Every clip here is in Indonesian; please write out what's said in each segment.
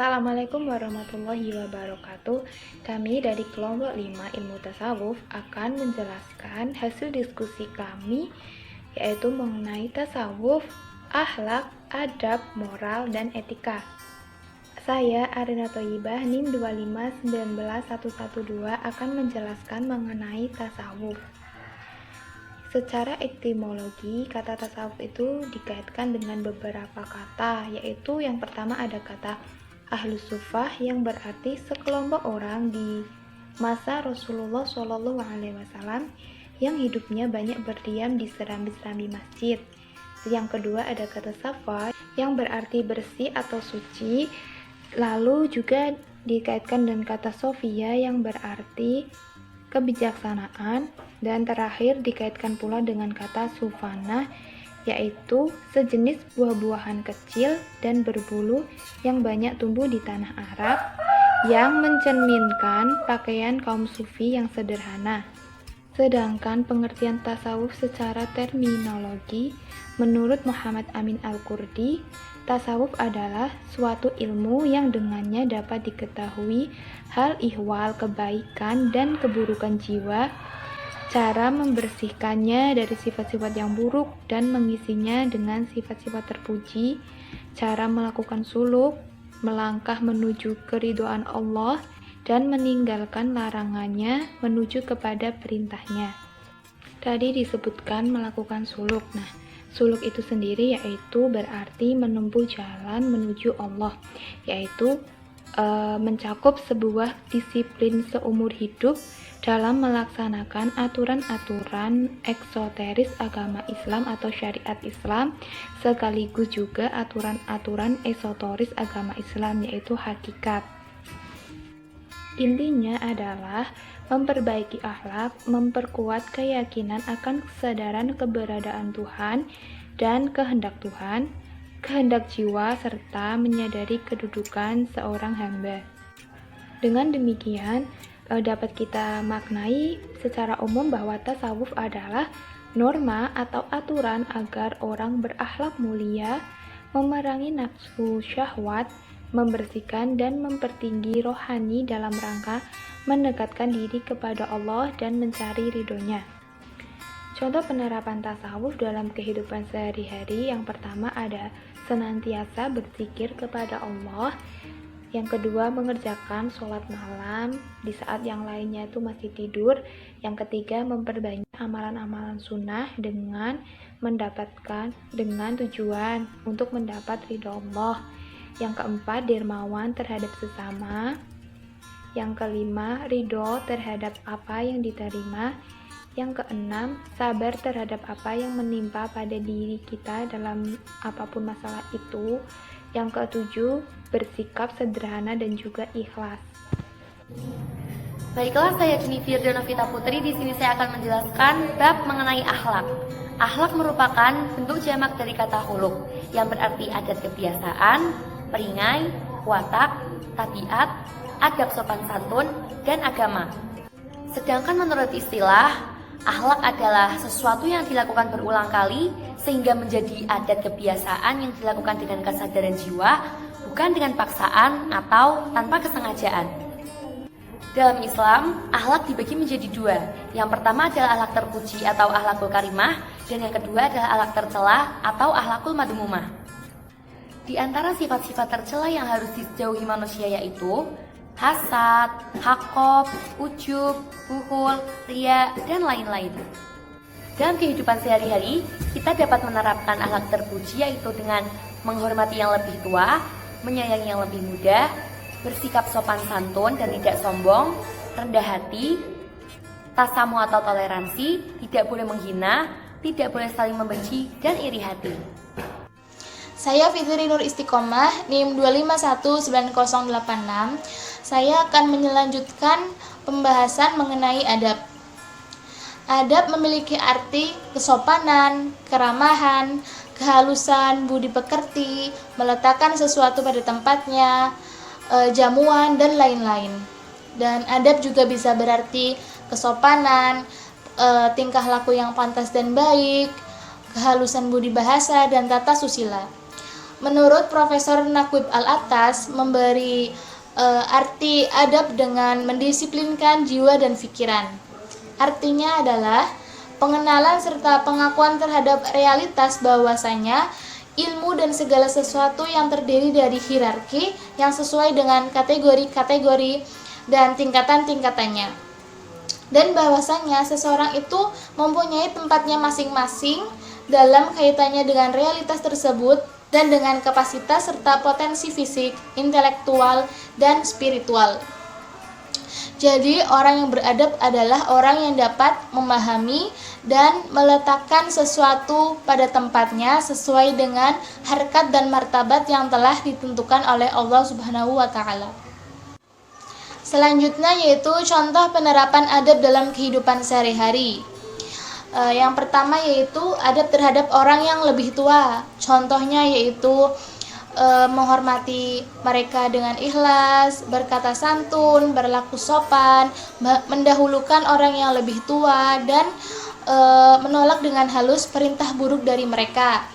Assalamualaikum warahmatullahi wabarakatuh. Kami dari kelompok 5 Ilmu Tasawuf akan menjelaskan hasil diskusi kami, yaitu mengenai tasawuf, akhlak, adab, moral, dan etika. Saya Arina Thoyibah, NIM 2519112 akan menjelaskan mengenai tasawuf. Secara etimologi, kata tasawuf itu dikaitkan dengan beberapa kata, yaitu yang pertama ada kata Ahlus Sufah yang berarti sekelompok orang di masa Rasulullah SAW yang hidupnya banyak berdiam di serambi-serambi masjid. Yang kedua ada kata Safa yang berarti bersih atau suci, lalu juga dikaitkan dengan kata Sofia yang berarti kebijaksanaan, dan terakhir dikaitkan pula dengan kata Sufana, yaitu sejenis buah-buahan kecil dan berbulu yang banyak tumbuh di tanah Arab, yang mencerminkan pakaian kaum sufi yang sederhana. Sedangkan pengertian tasawuf secara terminologi, menurut Muhammad Amin Al-Qurdi, tasawuf adalah suatu ilmu yang dengannya dapat diketahui hal ihwal kebaikan dan keburukan jiwa, cara membersihkannya dari sifat-sifat yang buruk dan mengisinya dengan sifat-sifat terpuji, cara melakukan suluk, melangkah menuju keridhaan Allah, dan meninggalkan larangannya menuju kepada perintahnya. Tadi disebutkan melakukan suluk. Nah, suluk itu sendiri yaitu berarti menempuh jalan menuju Allah, yaitu mencakup sebuah disiplin seumur hidup dalam melaksanakan aturan-aturan eksoteris agama Islam atau syariat Islam, sekaligus juga aturan-aturan esoteris agama Islam, yaitu hakikat. Intinya adalah memperbaiki akhlak, memperkuat keyakinan akan kesadaran keberadaan Tuhan dan kehendak Tuhan, kehendak jiwa, serta menyadari kedudukan seorang hamba. Dengan demikian, dapat kita maknai secara umum bahwa tasawuf adalah norma atau aturan agar orang berakhlak mulia, memerangi nafsu syahwat, membersihkan dan mempertinggi rohani dalam rangka mendekatkan diri kepada Allah dan mencari ridhonya. Contoh penerapan tasawuf dalam kehidupan sehari-hari, yang pertama ada senantiasa berzikir kepada Allah, yang kedua mengerjakan sholat malam di saat yang lainnya itu masih tidur, yang ketiga memperbanyak amalan-amalan sunnah dengan tujuan untuk mendapat ridho Allah, yang keempat dermawan terhadap sesama, yang kelima ridho terhadap apa yang diterima, yang keenam sabar terhadap apa yang menimpa pada diri kita dalam apapun masalah itu, yang ketujuh bersikap sederhana dan juga ikhlas. Baiklah, saya Jennifer Novita Putri. Di sini saya akan menjelaskan bab mengenai akhlak. Akhlak merupakan bentuk jamak dari kata khuluq yang berarti adat kebiasaan, peringai, watak, tabiat, adab sopan santun, dan agama. Sedangkan menurut istilah, akhlak adalah sesuatu yang dilakukan berulang kali sehingga menjadi adat kebiasaan yang dilakukan dengan kesadaran jiwa, bukan dengan paksaan atau tanpa kesengajaan. Dalam Islam, akhlak dibagi menjadi dua. Yang pertama adalah akhlak terpuji atau akhlakul karimah, dan yang kedua adalah akhlak tercela atau akhlakul madmumah. Di antara sifat-sifat tercela yang harus dijauhi manusia yaitu hasad, hakob, ujub, buhul, riya, dan lain-lain. Dalam kehidupan sehari-hari, kita dapat menerapkan akhlak terpuji yaitu dengan menghormati yang lebih tua, menyayangi yang lebih muda, bersikap sopan santun dan tidak sombong, rendah hati, tasamu atau toleransi, tidak boleh menghina, tidak boleh saling membenci, dan iri hati. Saya Fitri Nur Istiqomah, NIM 2519086. Saya akan melanjutkan pembahasan mengenai adab. Adab memiliki arti kesopanan, keramahan, kehalusan, budi pekerti, meletakkan sesuatu pada tempatnya, jamuan, dan lain-lain. Dan adab juga bisa berarti kesopanan, tingkah laku yang pantas dan baik, kehalusan budi bahasa, dan tata susila. Menurut Profesor Naquib Al-Attas memberi arti adab dengan mendisiplinkan jiwa dan pikiran. Artinya adalah pengenalan serta pengakuan terhadap realitas bahwasanya ilmu dan segala sesuatu yang terdiri dari hierarki yang sesuai dengan kategori-kategori dan tingkatan-tingkatannya. Dan bahwasanya seseorang itu mempunyai tempatnya masing-masing dalam kaitannya dengan realitas tersebut dan dengan kapasitas serta potensi fisik, intelektual, dan spiritual. Jadi orang yang beradab adalah orang yang dapat memahami dan meletakkan sesuatu pada tempatnya sesuai dengan harkat dan martabat yang telah ditentukan oleh Allah Subhanahu wa taala. Selanjutnya yaitu contoh penerapan adab dalam kehidupan sehari-hari. Yang pertama yaitu adab terhadap orang yang lebih tua. Contohnya yaitu menghormati mereka dengan ikhlas, berkata santun, berlaku sopan, mendahulukan orang yang lebih tua, dan menolak dengan halus perintah buruk dari mereka.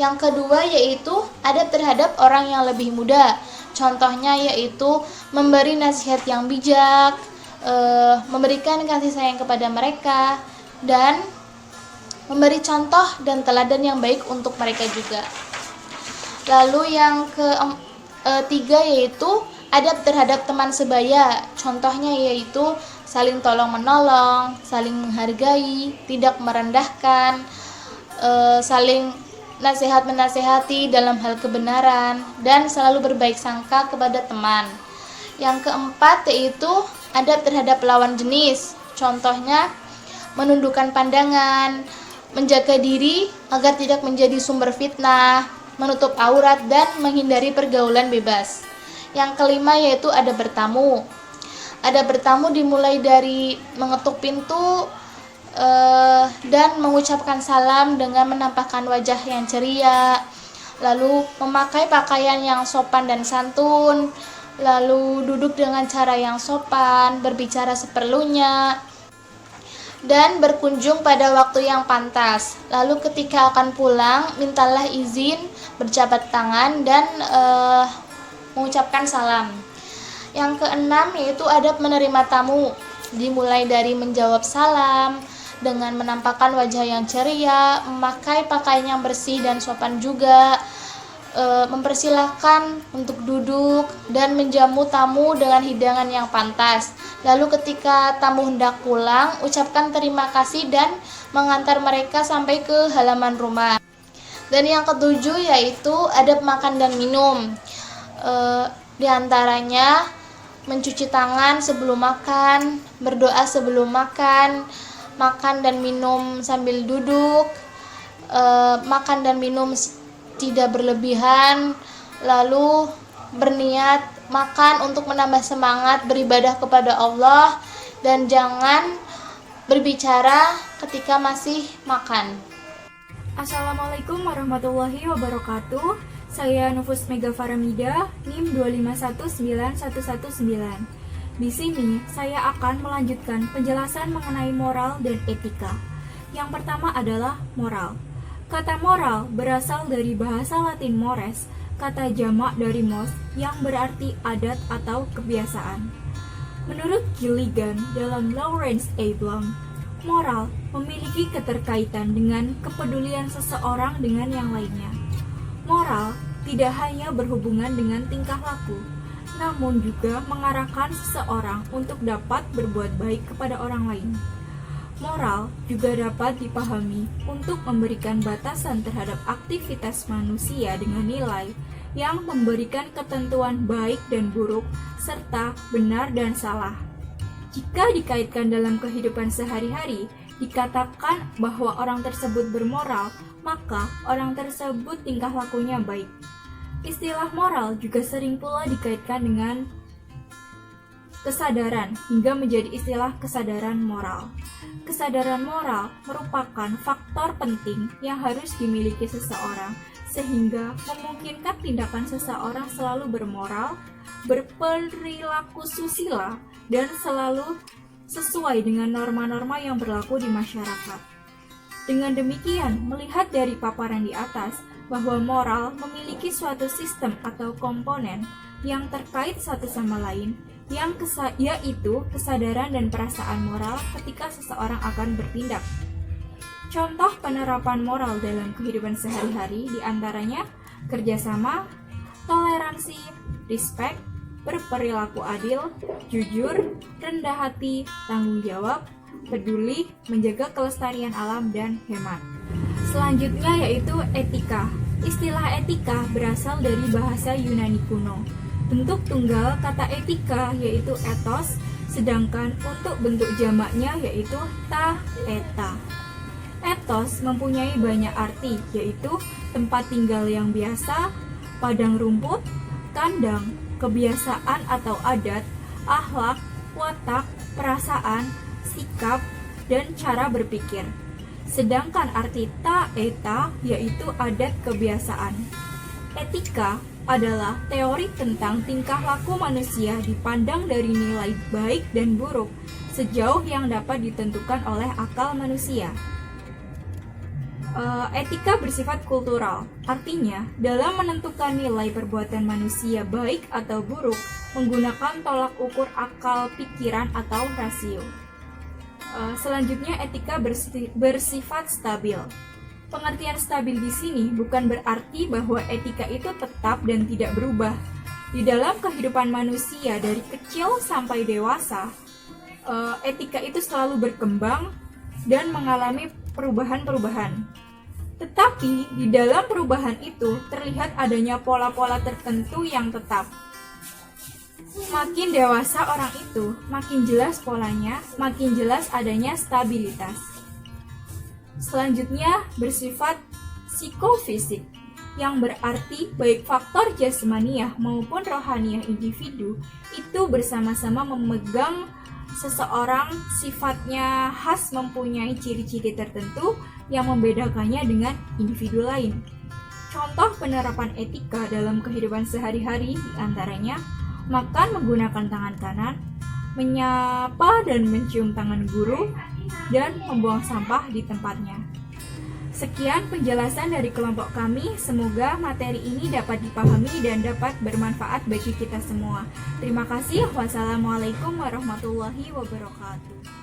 Yang kedua yaitu adab terhadap orang yang lebih muda. Contohnya yaitu memberi nasihat yang bijak, memberikan kasih sayang kepada mereka, dan memberi contoh dan teladan yang baik untuk mereka juga. Lalu yang ketiga yaitu adab terhadap teman sebaya. Contohnya yaitu saling tolong-menolong, saling menghargai, tidak merendahkan, saling nasihat-menasihati dalam hal kebenaran, dan selalu berbaik sangka kepada teman. Yang keempat yaitu adab terhadap lawan jenis. Contohnya menundukkan pandangan, menjaga diri agar tidak menjadi sumber fitnah, menutup aurat, dan menghindari pergaulan bebas. Yang kelima yaitu adab bertamu. Adab bertamu dimulai dari mengetuk pintu dan mengucapkan salam dengan menampakkan wajah yang ceria, lalu memakai pakaian yang sopan dan santun, lalu duduk dengan cara yang sopan, berbicara seperlunya, dan berkunjung pada waktu yang pantas. Lalu ketika akan pulang, mintalah izin, berjabat tangan, dan mengucapkan salam. Yang keenam yaitu adab menerima tamu, dimulai dari menjawab salam dengan menampakkan wajah yang ceria, memakai pakaian yang bersih dan sopan juga, mempersilahkan untuk duduk, dan menjamu tamu dengan hidangan yang pantas. Lalu ketika tamu hendak pulang, ucapkan terima kasih dan mengantar mereka sampai ke halaman rumah. Dan yang ketujuh yaitu adab makan dan minum. Di antaranya mencuci tangan sebelum makan, berdoa sebelum makan, makan dan minum sambil duduk, makan dan minum tidak berlebihan, lalu berniat makan untuk menambah semangat beribadah kepada Allah, dan jangan berbicara ketika masih makan. Assalamualaikum warahmatullahi wabarakatuh. Saya Nufus Mega Faramida, NIM 2519119. Di sini saya akan melanjutkan penjelasan mengenai moral dan etika. Yang pertama adalah moral. Kata moral berasal dari bahasa Latin mores, kata jamak dari mos yang berarti adat atau kebiasaan. Menurut Gilligan dalam Lawrence A. Blanc, moral memiliki keterkaitan dengan kepedulian seseorang dengan yang lainnya. Moral tidak hanya berhubungan dengan tingkah laku, namun juga mengarahkan seseorang untuk dapat berbuat baik kepada orang lain. Moral juga dapat dipahami untuk memberikan batasan terhadap aktivitas manusia dengan nilai yang memberikan ketentuan baik dan buruk, serta benar dan salah. Jika dikaitkan dalam kehidupan sehari-hari, dikatakan bahwa orang tersebut bermoral, maka orang tersebut tingkah lakunya baik. Istilah moral juga sering pula dikaitkan dengan kesadaran hingga menjadi istilah kesadaran moral. Kesadaran moral merupakan faktor penting yang harus dimiliki seseorang sehingga memungkinkan tindakan seseorang selalu bermoral, berperilaku susila, dan selalu sesuai dengan norma-norma yang berlaku di masyarakat. Dengan demikian, melihat dari paparan di atas bahwa moral memiliki suatu sistem atau komponen yang terkait satu sama lain, yaitu kesadaran dan perasaan moral ketika seseorang akan bertindak. Contoh penerapan moral dalam kehidupan sehari-hari diantaranya kerjasama, toleransi, respect, berperilaku adil, jujur, rendah hati, tanggung jawab, peduli, menjaga kelestarian alam, dan hemat. Selanjutnya yaitu etika. Istilah etika berasal dari bahasa Yunani kuno. Bentuk tunggal kata etika yaitu ethos, sedangkan untuk bentuk jamaknya yaitu ta, eta. Ethos mempunyai banyak arti, yaitu tempat tinggal yang biasa, padang rumput, kandang, kebiasaan atau adat, akhlak, watak, perasaan, sikap, dan cara berpikir. Sedangkan arti ta eta yaitu adat kebiasaan. Etika adalah teori tentang tingkah laku manusia dipandang dari nilai baik dan buruk sejauh yang dapat ditentukan oleh akal manusia. Etika bersifat kultural, artinya dalam menentukan nilai perbuatan manusia baik atau buruk menggunakan tolak ukur akal pikiran atau rasio. Selanjutnya etika bersifat stabil. Pengertian stabil di sini bukan berarti bahwa etika itu tetap dan tidak berubah. Di dalam kehidupan manusia dari kecil sampai dewasa, etika itu selalu berkembang dan mengalami perubahan-perubahan. Tetapi di dalam perubahan itu terlihat adanya pola-pola tertentu yang tetap. Makin dewasa orang itu, makin jelas polanya, makin jelas adanya stabilitas. Selanjutnya bersifat psikofisik, yang berarti baik faktor jasmaniah maupun rohaniah individu itu bersama-sama memegang seseorang, sifatnya khas mempunyai ciri-ciri tertentu yang membedakannya dengan individu lain. Contoh penerapan etika dalam kehidupan sehari-hari diantaranya makan menggunakan tangan kanan, menyapa dan mencium tangan guru, dan membuang sampah di tempatnya. Sekian penjelasan dari kelompok kami, semoga materi ini dapat dipahami dan dapat bermanfaat bagi kita semua. Terima kasih. Wassalamualaikum warahmatullahi wabarakatuh.